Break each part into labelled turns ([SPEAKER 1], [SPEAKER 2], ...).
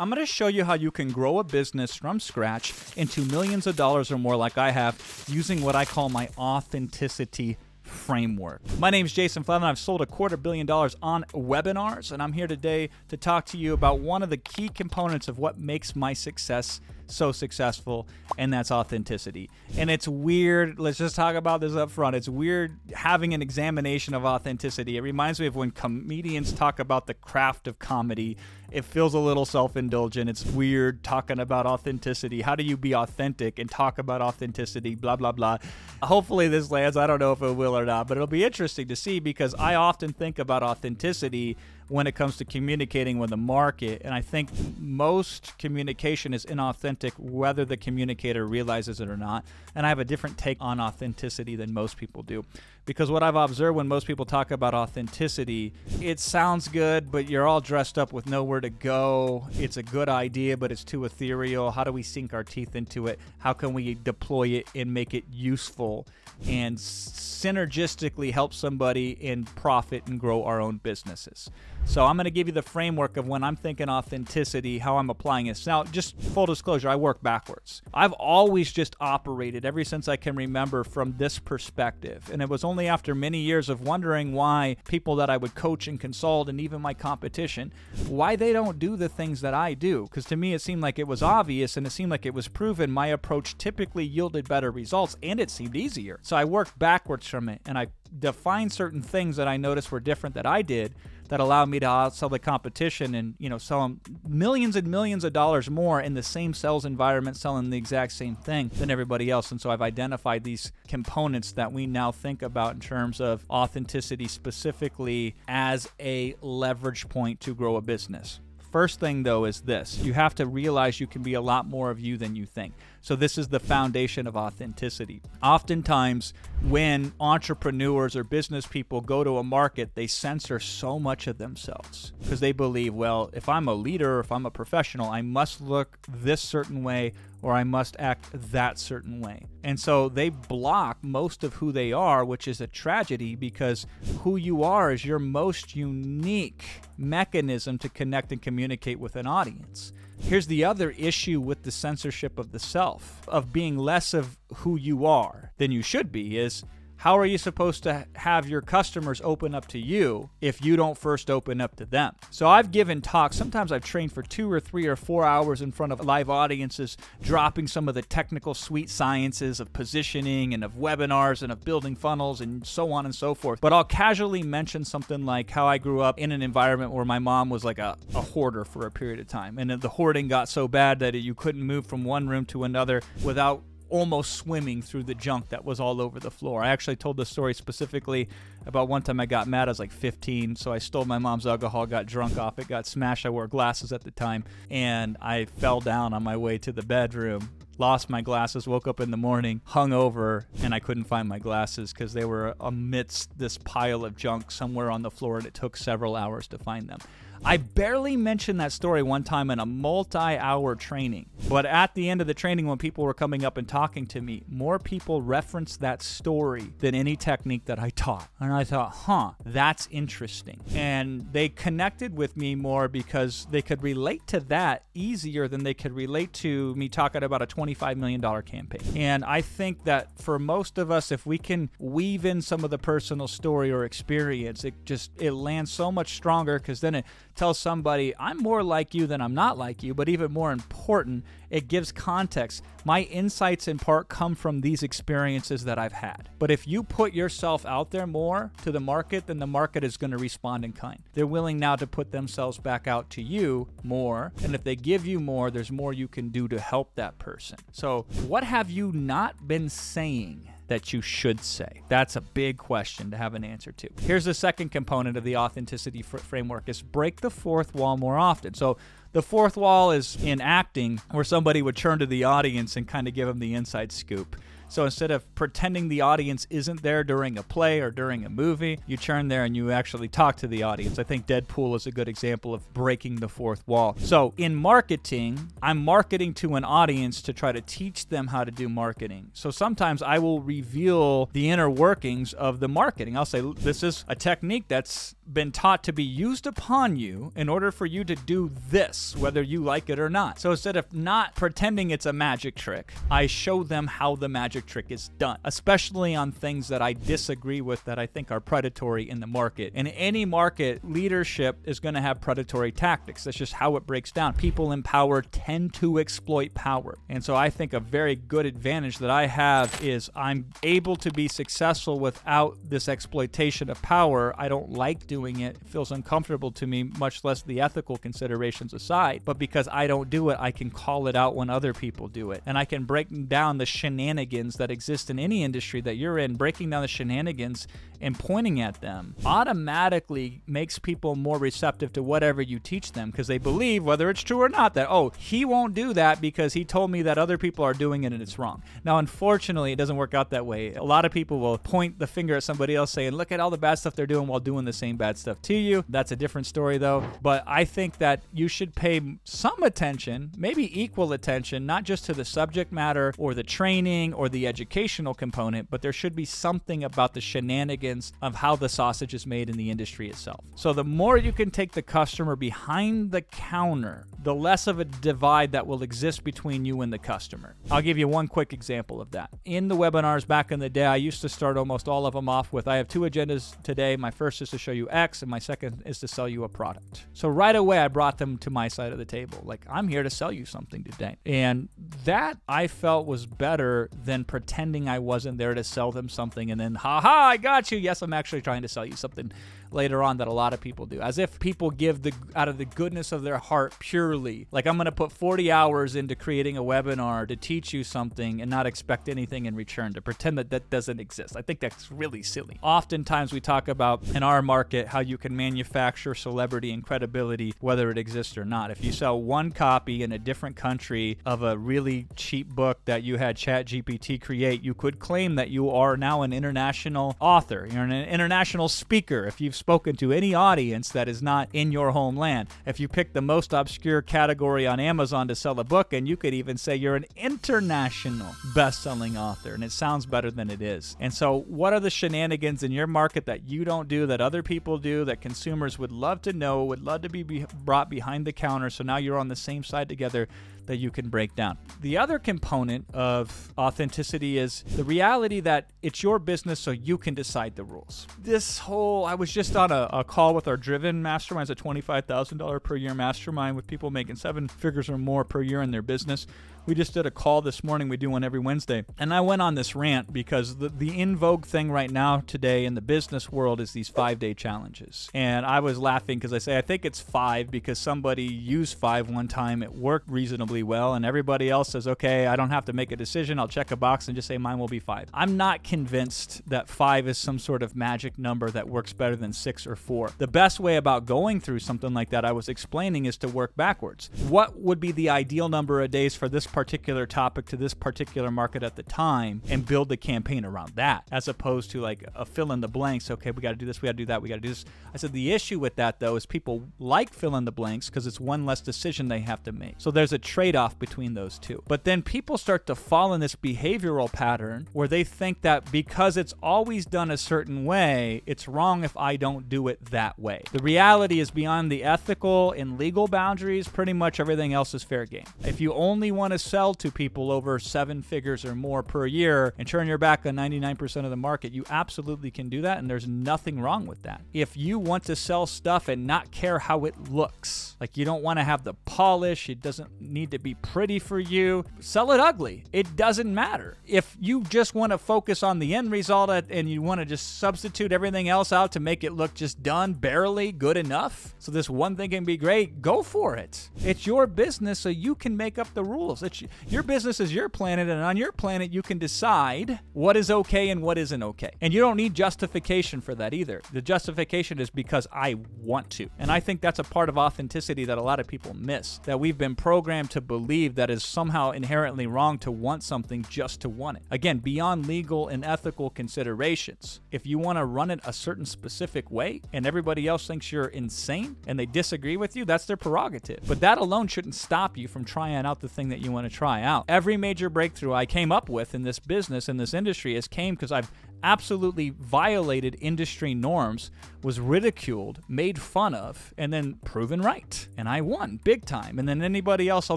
[SPEAKER 1] I'm going to show you how you can grow a business from scratch into millions of dollars or more like I have using what I call my authenticity framework. My name is Jason Fleming. I've sold $250 million on webinars, and I'm here today to talk to you about one of the key components of what makes my success so successful, and that's authenticity. And it's weird, let's just talk about this up front. It's weird having an examination of authenticity. It reminds me of when comedians talk about the craft of comedy. It feels a little self-indulgent. It's weird talking about authenticity. How do you be authentic and talk about authenticity, blah, blah, blah. Hopefully this lands. I don't know if it will or not, but it'll be interesting to see because I often think about authenticity when it comes to communicating with the market. And I think most communication is inauthentic, whether the communicator realizes it or not. And I have a different take on authenticity than most people do. Because what I've observed when most people talk about authenticity, it sounds good, but you're all dressed up with nowhere to go. It's a good idea, but it's too ethereal. How do we sink our teeth into it? How can we deploy it and make it useful and synergistically help somebody and profit and grow our own businesses? So I'm going to give you the framework of when I'm thinking authenticity, how I'm applying it. Now, just full disclosure, I work backwards. I've always just operated ever since I can remember from this perspective. And it was only after many years of wondering why people that I would coach and consult and even my competition, why they don't do the things that I do. Because to me, it seemed like it was obvious and it seemed like it was proven my approach typically yielded better results and it seemed easier. So I worked backwards from it and I defined certain things that I noticed were different that I did that allowed me to outsell the competition and, sell them millions and millions of dollars more in the same sales environment, selling the exact same thing than everybody else. And so I've identified these components that we now think about in terms of authenticity specifically as a leverage point to grow a business. First thing, though, is this. You have to realize you can be a lot more of you than you think. So this is the foundation of authenticity. Oftentimes, when entrepreneurs or business people go to a market, they censor so much of themselves because they believe, well, if I'm a leader or if I'm a professional, I must look this certain way or I must act that certain way. And so they block most of who they are, which is a tragedy because who you are is your most unique mechanism to connect and communicate with an audience. Here's the other issue with the censorship of the self, of being less of who you are than you should be, is how are you supposed to have your customers open up to you if you don't first open up to them? So I've given talks. Sometimes I've trained for 2 or 3 or 4 hours in front of live audiences, dropping some of the technical sweet sciences of positioning and of webinars and of building funnels and so on and so forth. But I'll casually mention something like how I grew up in an environment where my mom was like a hoarder for a period of time. And the hoarding got so bad that you couldn't move from one room to another without almost swimming through the junk that was all over the floor. I actually told the story specifically about one time I got mad. I was like 15, so I stole my mom's alcohol, got drunk off it, got smashed. I wore glasses at the time, and I fell down on my way to the bedroom, lost my glasses, woke up in the morning, hung over, and I couldn't find my glasses because they were amidst this pile of junk somewhere on the floor, and it took several hours to find them. I barely mentioned that story one time in a multi-hour training. But at the end of the training, when people were coming up and talking to me, more people referenced that story than any technique that I taught. And I thought, that's interesting. And they connected with me more because they could relate to that easier than they could relate to me talking about a $25 million campaign. And I think that for most of us, if we can weave in some of the personal story or experience, it lands so much stronger because then it tells somebody, I'm more like you than I'm not like you, but even more important, it gives context. My insights in part come from these experiences that I've had. But if you put yourself out there more to the market, then the market is going to respond in kind. They're willing now to put themselves back out to you more. And if they give you more, there's more you can do to help that person. So what have you not been saying that you should say? That's a big question to have an answer to. Here's the second component of the authenticity framework is break the fourth wall more often. So the fourth wall is in acting where somebody would turn to the audience and kind of give them the inside scoop. So instead of pretending the audience isn't there during a play or during a movie, you turn there and you actually talk to the audience. I think Deadpool is a good example of breaking the fourth wall. So in marketing, I'm marketing to an audience to try to teach them how to do marketing. So sometimes I will reveal the inner workings of the marketing. I'll say, this is a technique that's been taught to be used upon you in order for you to do this, whether you like it or not. So instead of not pretending it's a magic trick, I show them how the magic trick is done, especially on things that I disagree with that I think are predatory in the market. In any market, leadership is going to have predatory tactics. That's just how it breaks down. People in power tend to exploit power. And so I think a very good advantage that I have is I'm able to be successful without this exploitation of power. I don't like doing it. It feels uncomfortable to me, much less the ethical considerations aside. But because I don't do it, I can call it out when other people do it. And I can break down the shenanigans that exist in any industry that you're in. Breaking down the shenanigans and pointing at them automatically makes people more receptive to whatever you teach them, because they believe, whether it's true or not, that, oh, he won't do that because he told me that other people are doing it and it's wrong. Now, unfortunately, it doesn't work out that way. A lot of people will point the finger at somebody else saying, look at all the bad stuff they're doing while doing the same bad stuff to you. That's a different story, though. But I think that you should pay some attention, maybe equal attention, not just to the subject matter or the training or the educational component, but there should be something about the shenanigans of how the sausage is made in the industry itself. So the more you can take the customer behind the counter, the less of a divide that will exist between you and the customer. I'll give you one quick example of that. In the webinars back in the day, I used to start almost all of them off with, I have two agendas today. My first is to show you X, and my second is to sell you a product. So right away, I brought them to my side of the table. Like, I'm here to sell you something today. And that I felt was better than pretending I wasn't there to sell them something and then, ha, I got you. Yes, I'm actually trying to sell you something later on that a lot of people do. As if people give out of the goodness of their heart purely. Like, I'm going to put 40 hours into creating a webinar to teach you something and not expect anything in return, to pretend that that doesn't exist. I think that's really silly. Oftentimes we talk about in our market how you can manufacture celebrity and credibility whether it exists or not. If you sell one copy in a different country of a really cheap book that you had ChatGPT create, you could claim that you are now an international author. You're an international speaker if you've spoken to any audience that is not in your homeland. If you pick the most obscure category on Amazon to sell a book, and you could even say you're an international best-selling author, and it sounds better than it is. And so what are the shenanigans in your market that you don't do, that other people do, that consumers would love to know, would love to be brought behind the counter, so now you're on the same side together, that you can break down? The other component of authenticity is the reality that it's your business, so you can decide the rules. I was just on a call with our Driven Mastermind, a $25,000 per year mastermind with people making 7 figures or more per year in their business. We just did a call this morning. We do one every Wednesday. And I went on this rant because the in vogue thing right now today in the business world is these 5-day challenges. And I was laughing because I think it's 5 because somebody used 5 one time. It worked reasonably well. And everybody else says, okay, I don't have to make a decision. I'll check a box and just say mine will be 5. I'm not convinced that 5 is some sort of magic number that works better than 6 or 4. The best way about going through something like that I was explaining is to work backwards. What would be the ideal number of days for this particular topic to this particular market at the time, and build the campaign around that, as opposed to like a fill in the blanks. Okay, we got to do this, we got to do that, we got to do this. I said the issue with that though is people like fill in the blanks because it's one less decision they have to make. So there's a trade-off between those two. But then people start to fall in this behavioral pattern where they think that because it's always done a certain way, it's wrong if I don't do it that way. The reality is, beyond the ethical and legal boundaries, pretty much everything else is fair game. If you only want to sell to people over 7 figures or more per year and turn your back on 99% of the market, you absolutely can do that, and there's nothing wrong with that. If you want to sell stuff and not care how it looks, like you don't want to have the polish, it doesn't need to be pretty for you, sell it ugly. It doesn't matter. If you just want to focus on the end result and you want to just substitute everything else out to make it look just done, barely good enough, so this one thing can be great, go for it. It's your business, so you can make up the rules. Your business is your planet, and on your planet, you can decide what is okay and what isn't okay. And you don't need justification for that either. The justification is because I want to. And I think that's a part of authenticity that a lot of people miss, that we've been programmed to believe that is somehow inherently wrong to want something just to want it. Again, beyond legal and ethical considerations, if you want to run it a certain specific way and everybody else thinks you're insane and they disagree with you, that's their prerogative. But that alone shouldn't stop you from trying out the thing that you want to try out. Every major breakthrough I came up with in this business, in this industry, came because I've absolutely violated industry norms, was ridiculed, made fun of, and then proven right. And I won big time. And then anybody else, all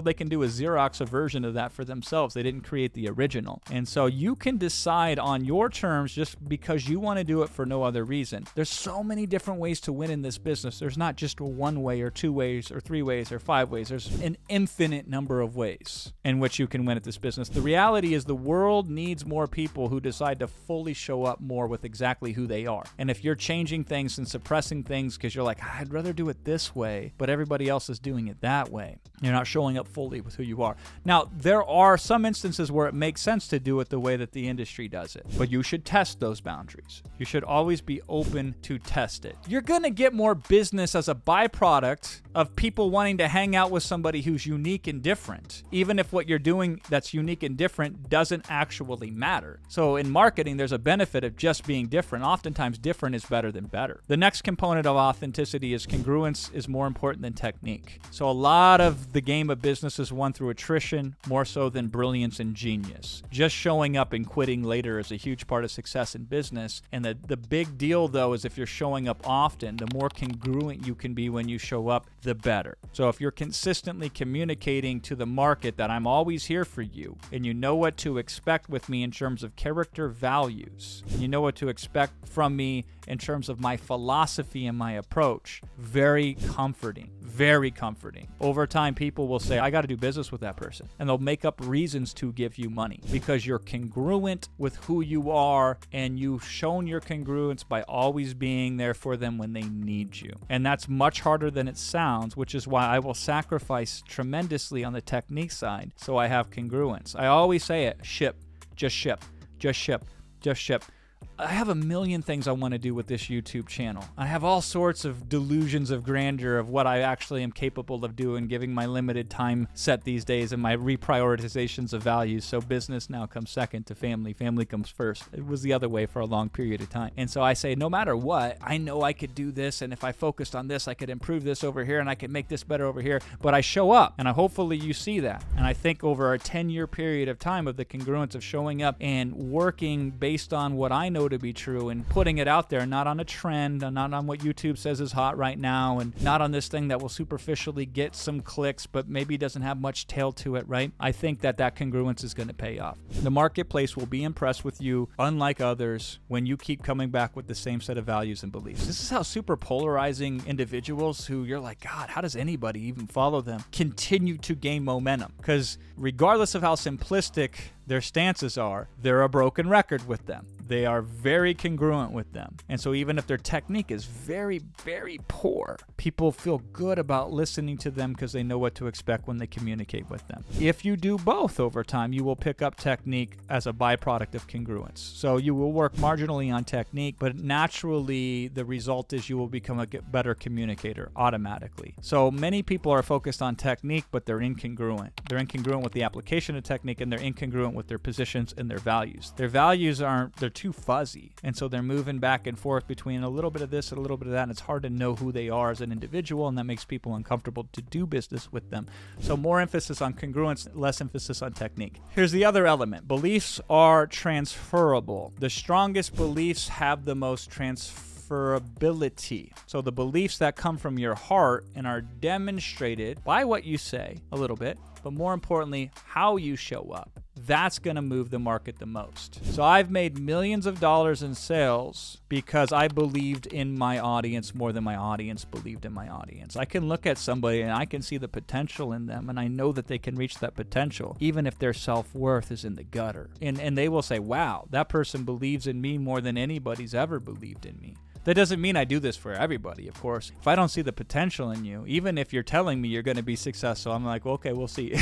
[SPEAKER 1] they can do is Xerox a version of that for themselves. They didn't create the original. And so you can decide on your terms just because you want to do it for no other reason. There's so many different ways to win in this business. There's not just one way or two ways or three ways or five ways. There's an infinite number of ways in which you can win at this business. The reality is the world needs more people who decide to fully show up more with exactly who they are. And if you're changing things and suppressing things because you're like, I'd rather do it this way, but everybody else is doing it that way, you're not showing up fully with who you are. Now, there are some instances where it makes sense to do it the way that the industry does it, but you should test those boundaries. You should always be open to test it. You're going to get more business as a byproduct of people wanting to hang out with somebody who's unique and different, even if what you're doing that's unique and different doesn't actually matter. So in marketing, there's a benefit of just being different. Oftentimes, different is better than better. The next component of authenticity is congruence is more important than technique. So a lot of the game of business is won through attrition more so than brilliance and genius. Just showing up and quitting later is a huge part of success in business. And the big deal, though, is if you're showing up often, the more congruent you can be when you show up, the better. So if you're consistently communicating to the market that I'm always here for you, and you know what to expect with me in terms of character values, you know what to expect from me in terms of my philosophy and my approach, very comforting, very comforting. Over time, people will say, I got to do business with that person. And they'll make up reasons to give you money because you're congruent with who you are and you've shown your congruence by always being there for them when they need you. And that's much harder than it sounds, which is why I will sacrifice tremendously on the technique side so I have congruence. I always say it, ship, just ship, just ship, just ship. I have a million things I want to do with this YouTube channel. I have all sorts of delusions of grandeur of what I actually am capable of doing, giving my limited time set these days and my reprioritizations of values. So business now comes second to family. Family comes first. It was the other way for a long period of time. And so I say, no matter what, I know I could do this. And if I focused on this, I could improve this over here and I could make this better over here. But I show up, and hopefully you see that. And I think over a 10-year period of time of the congruence of showing up and working based on what I know to be true and putting it out there, not on a trend, and not on what YouTube says is hot right now, and not on this thing that will superficially get some clicks but maybe doesn't have much tail to it, right? I think that congruence is going to pay off. The marketplace will be impressed with you, unlike others, when you keep coming back with the same set of values and beliefs. This is how super polarizing individuals who you're like, God, how does anybody even follow them, continue to gain momentum? Because regardless of how simplistic their stances are, they're a broken record with them. They are very congruent with them. And so even if their technique is very, very poor, people feel good about listening to them because they know what to expect when they communicate with them. If you do both over time, you will pick up technique as a byproduct of congruence. So you will work marginally on technique, but naturally the result is you will become a better communicator automatically. So many people are focused on technique, but they're incongruent. They're incongruent with the application of technique, and they're incongruent with their positions and their values. Their values they're too fuzzy. And so they're moving back and forth between a little bit of this and a little bit of that. And it's hard to know who they are as an individual. And that makes people uncomfortable to do business with them. So more emphasis on congruence, less emphasis on technique. Here's the other element. Beliefs are transferable. The strongest beliefs have the most transferability. So the beliefs that come from your heart and are demonstrated by what you say a little bit, but more importantly, how you show up. That's going to move the market the most. So I've made millions of dollars in sales because I believed in my audience more than my audience believed in my audience. I can look at somebody and I can see the potential in them, and I know that they can reach that potential, even if their self-worth is in the gutter. And they will say, wow, that person believes in me more than anybody's ever believed in me. That doesn't mean I do this for everybody, of course. If I don't see the potential in you, even if you're telling me you're going to be successful, I'm like, well, okay, we'll see.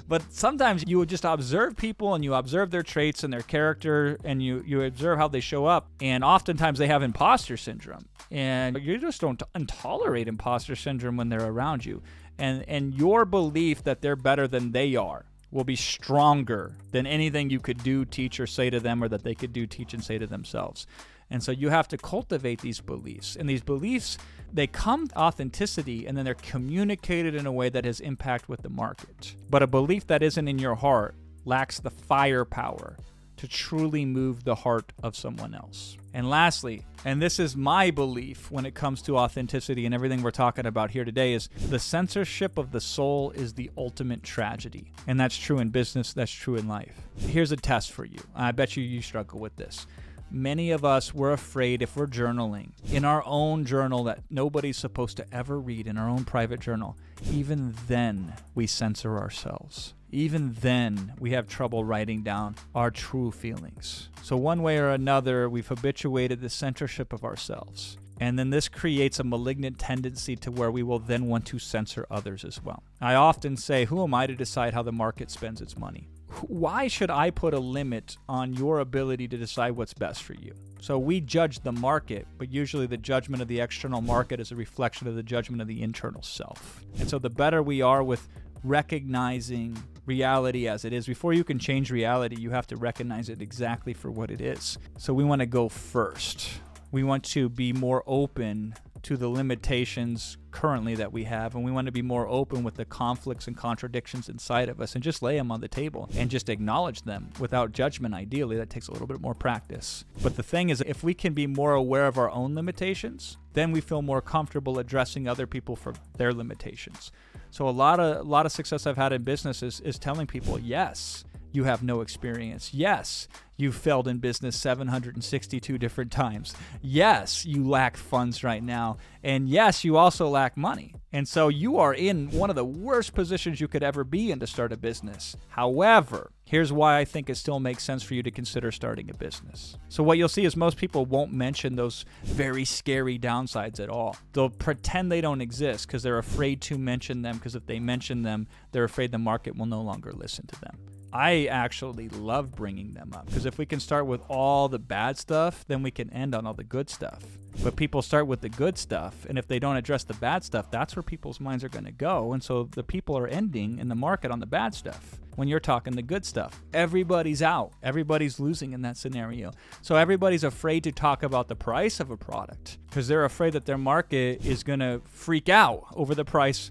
[SPEAKER 1] But sometimes you would just observe people and you observe their traits and their character and you observe how they show up. And oftentimes they have imposter syndrome. And you just don't tolerate imposter syndrome when they're around you. And your belief that they're better than they are will be stronger than anything you could do, teach, or say to them, or that they could do, teach, and say to themselves. And so you have to cultivate these beliefs. And these beliefs, they come with authenticity, and then they're communicated in a way that has impact with the market. But a belief that isn't in your heart lacks the firepower to truly move the heart of someone else. And lastly, and this is my belief when it comes to authenticity and everything we're talking about here today, is the censorship of the soul is the ultimate tragedy. And that's true in business, that's true in life. Here's a test for you. I bet you struggle with this. Many of us, we're afraid if we're journaling in our own journal that nobody's supposed to ever read, in our own private journal, even then we censor ourselves. Even then we have trouble writing down our true feelings. So one way or another, we've habituated the censorship of ourselves. And then this creates a malignant tendency to where we will then want to censor others as well. I often say, who am I to decide how the market spends its money? Why should I put a limit on your ability to decide what's best for you? So we judge the market, but usually the judgment of the external market is a reflection of the judgment of the internal self. And so the better we are with recognizing reality as it is, before you can change reality, you have to recognize it exactly for what it is. So we want to go first. We want to be more open to the limitations currently that we have, and we want to be more open with the conflicts and contradictions inside of us and just lay them on the table and just acknowledge them without judgment. Ideally, that takes a little bit more practice. But the thing is, if we can be more aware of our own limitations, then we feel more comfortable addressing other people for their limitations. So a lot of success I've had in business is telling people, yes, you have no experience. Yes, you failed in business 762 different times. Yes, you lack funds right now. And yes, you also lack money. And so you are in one of the worst positions you could ever be in to start a business. However, here's why I think it still makes sense for you to consider starting a business. So what you'll see is most people won't mention those very scary downsides at all. They'll pretend they don't exist because they're afraid to mention them, because if they mention them, they're afraid the market will no longer listen to them. I actually love bringing them up, because if we can start with all the bad stuff, then we can end on all the good stuff. But people start with the good stuff, and if they don't address the bad stuff, that's where people's minds are going to go. And so the people are ending in the market on the bad stuff. When you're talking the good stuff, everybody's out. Everybody's losing in that scenario. So everybody's afraid to talk about the price of a product because they're afraid that their market is going to freak out over the price,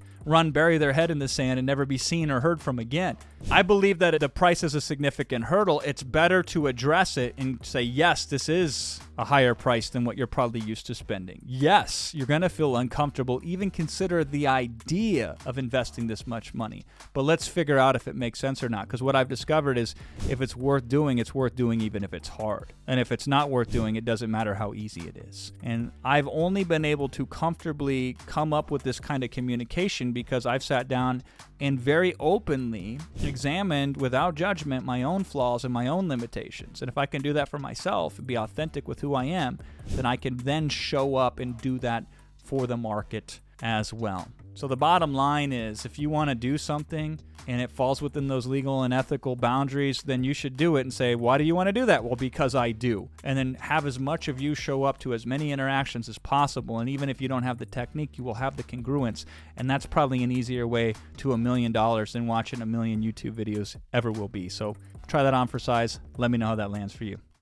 [SPEAKER 1] bury their head in the sand, and never be seen or heard from again. I believe that the price is a significant hurdle. It's better to address it and say, yes, this is a higher price than what you're probably used to spending. Yes, you're going to feel uncomfortable, even consider the idea of investing this much money. But let's figure out if it makes sense or not. Because what I've discovered is if it's worth doing even if it's hard. And if it's not worth doing, it doesn't matter how easy it is. And I've only been able to comfortably come up with this kind of communication because I've sat down and very openly examined without judgment my own flaws and my own limitations. And if I can do that for myself and be authentic with who I am, then I can then show up and do that for the market as well. So the bottom line is, if you want to do something and it falls within those legal and ethical boundaries, then you should do it and say, why do you want to do that? Well, because I do. And then have as much of you show up to as many interactions as possible. And even if you don't have the technique, you will have the congruence. And that's probably an easier way to $1 million than watching 1 million YouTube videos ever will be. So try that on for size. Let me know how that lands for you.